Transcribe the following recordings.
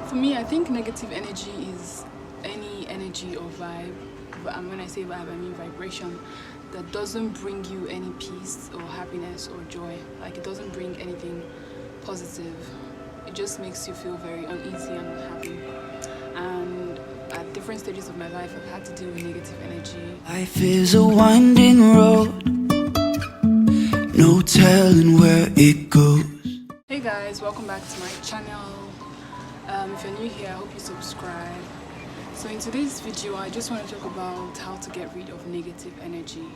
For me, I think negative energy is any energy or vibe, and when I say vibe, I mean vibration, that doesn't bring you any peace or happiness or joy. Like, it doesn't bring anything positive. It just makes you feel very uneasy and unhappy. And at different stages of my life, I've had to deal with negative energy. Life is a winding road, no telling where it goes. Hey guys, welcome back to my channel. If you're new here, I hope you subscribe. So in today's video, I just want to talk about how to get rid of negative energy.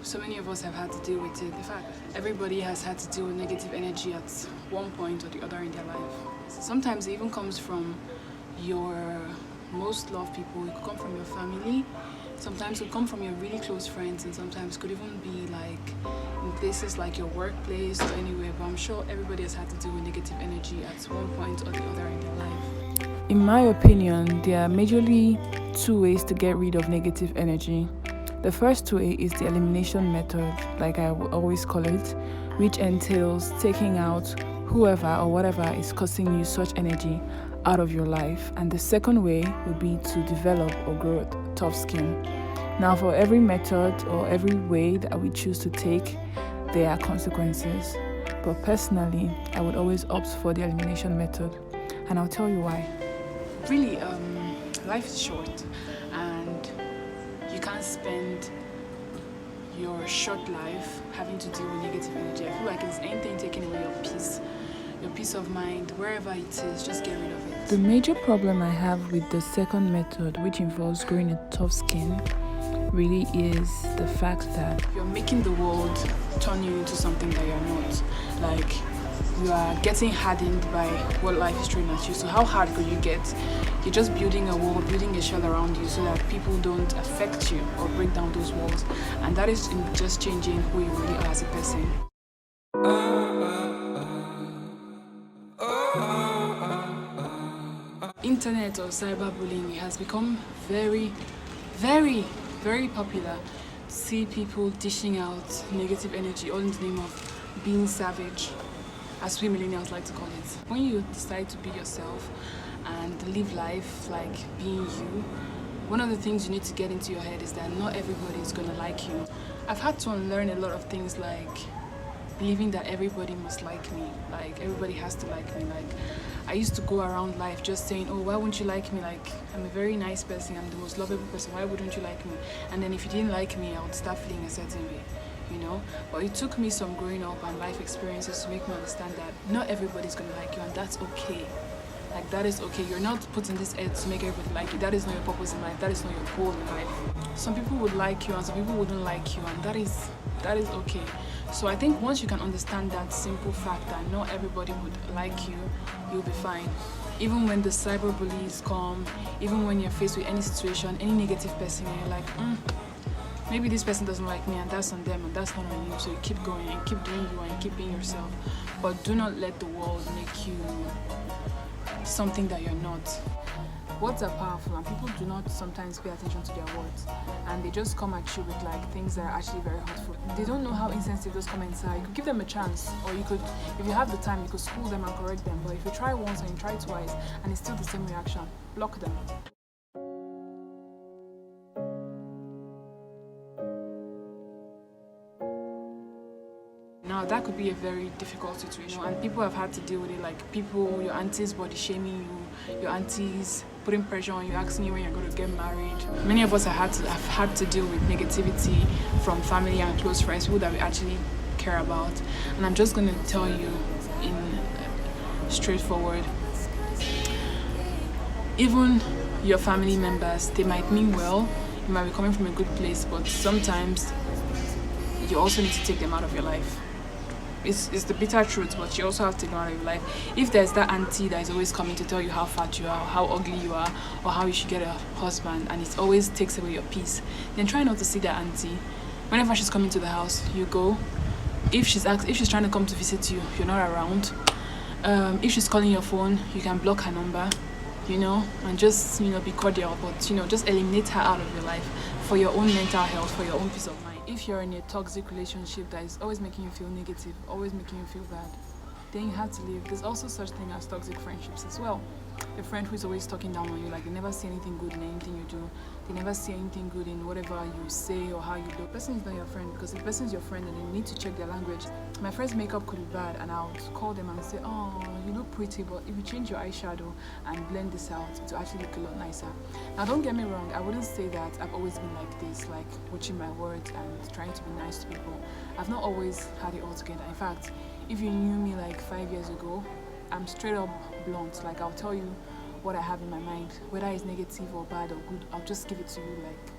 So many of us have had to deal with it. In fact, everybody has had to deal with negative energy at one point or the other in their life. Sometimes it even comes from your most loved people. It could come from your family. Sometimes it could come from your really close friends, and sometimes it could even be like in places like your workplace or anywhere. But I'm sure everybody has had to deal with negative energy at one point or the other in their life. In my opinion, there are majorly two ways to get rid of negative energy. The first way is the elimination method, like I always call it, which entails taking out whoever or whatever is causing you such energy out of your life. And the second way would be to develop or grow tough skin. Now, for every method or every way that we choose to take, there are consequences. But personally, I would always opt for the elimination method, and I'll tell you why. Really, life is short, and you can't spend your short life having to deal with negative energy. I feel like it's anything taking away your peace of mind, wherever it is, just get rid of it. The major problem I have with the second method, which involves growing a tough skin, really is the fact that you're making the world turn you into something that you're not. Like, you are getting hardened by what life is throwing at you. So how hard could you get? You're just building a wall, building a shell around you so that people don't affect you or break down those walls. And that is just changing who you really are as a person. Internet or cyberbullying has become very, very, very popular. See people dishing out negative energy all in the name of being savage, as we millennials like to call it. When you decide to be yourself and live life like being you, one of the things you need to get into your head is that not everybody is going to like you. I've had to unlearn a lot of things, like believing that everybody must like me, like everybody has to like me. Like, I used to go around life just saying, oh, why wouldn't you like me? Like, I'm a very nice person, I'm the most lovable person, why wouldn't you like me? And then if you didn't like me, I would start feeling a certain way, you know? But it took me some growing up and life experiences to make me understand that not everybody's gonna like you, and that's okay. Like, that is okay. You're not put in this earth to make everybody like you. That is not your purpose in life. That is not your goal in life. Some people would like you and some people wouldn't like you, and that is okay. So I think once you can understand that simple fact that not everybody would like you, you'll be fine. Even when the cyberbullies come, even when you're faced with any situation, any negative person, and you're like, maybe this person doesn't like me, and that's on them and that's not on you. So you keep going and keep doing you and keep being yourself. But do not let the world make you something that you're not. Words are powerful, and people do not sometimes pay attention to their words, and they just come at you with like things that are actually very hurtful. They don't know how insensitive those comments are. You could give them a chance, or you could, if you have the time, you could school them and correct them. But if you try once and you try twice and it's still the same reaction, block them. Now, that could be a very difficult situation, and people have had to deal with it, like people, your aunties body shaming you, your aunties putting pressure on you, asking you when you're going to get married. Many of us have had to deal with negativity from family and close friends, people that we actually care about. And I'm just going to tell you in straightforward, even your family members, they might mean well, you might be coming from a good place, but sometimes you also need to take them out of your life. It's the bitter truth, but you also have to take them out of your life. If there's that auntie that is always coming to tell you how fat you are, how ugly you are, or how you should get a husband, and it always takes away your peace, then try not to see that auntie. Whenever she's coming to the house, you go. If she's trying to come to visit you, you're not around. If she's calling your phone, you can block her number, you know, and just, you know, be cordial, but, you know, just eliminate her out of your life for your own mental health, for your own peace of mind. If you're in a toxic relationship that is always making you feel negative, always making you feel bad, staying hard to live. There's also such thing as toxic friendships as well. A friend who's always talking down on you, like they never see anything good in anything you do. They never see anything good in whatever you say or how you do. The person is not your friend, because if the person is your friend, then you need to check their language. My friend's makeup could be bad, and I would call them and say, oh, you look pretty, but if you change your eyeshadow and blend this out, it will actually look a lot nicer. Now, don't get me wrong, I wouldn't say that I've always been like this, like watching my words and trying to be nice to people. I've not always had it all together. In fact, if you knew me like 5 years ago, I'm straight up blunt. Like, I'll tell you what I have in my mind, whether it's negative or bad or good. I'll just give it to you. Like,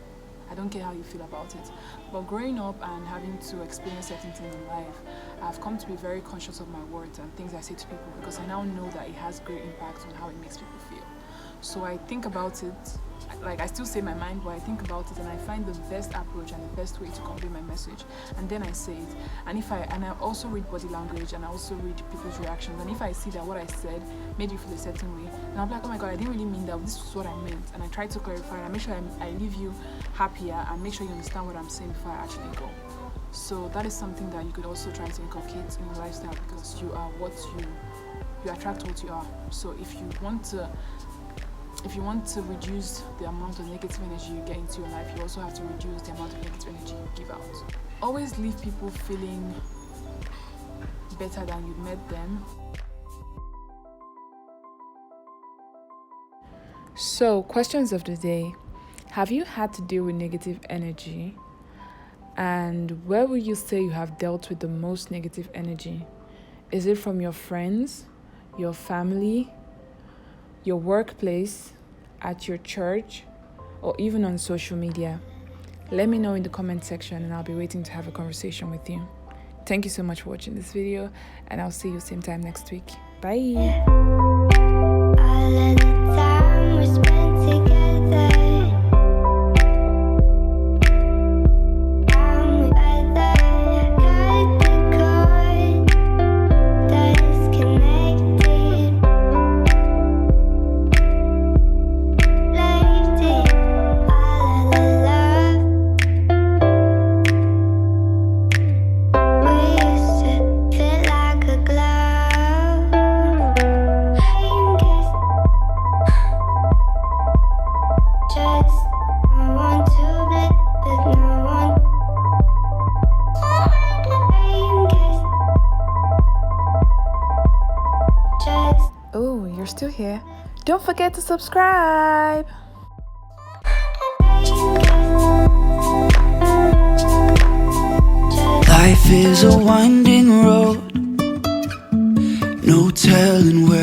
I don't care how you feel about it. But growing up and having to experience certain things in life, I've come to be very conscious of my words and things I say to people, because I now know that it has great impact on how it makes people feel. So I think about it, like I still say my mind, but I think about it and I find the best approach and the best way to convey my message, and then I say it. And I also read body language, and I also read people's reactions, and if I see that what I said made you feel a certain way, then I'm like, oh my god, I didn't really mean that, this is what I meant, and I try to clarify, and I make sure I leave you happier and make sure you understand what I'm saying before I actually go. So that is something that you could also try to inculcate in your lifestyle, because you are what you attract what you are. So if you want to reduce the amount of negative energy you get into your life, you also have to reduce the amount of negative energy you give out. Always leave people feeling better than you met them. So, questions of the day. Have you had to deal with negative energy? And where would you say you have dealt with the most negative energy? Is it from your friends, your family, your workplace, at your church, or even on social media? Let me know in the comment section, and I'll be waiting to have a conversation with you. Thank you so much for watching this video, and I'll see you same time next week. Bye. Oh, you're still here. Don't forget to subscribe. Life is a winding road, no telling where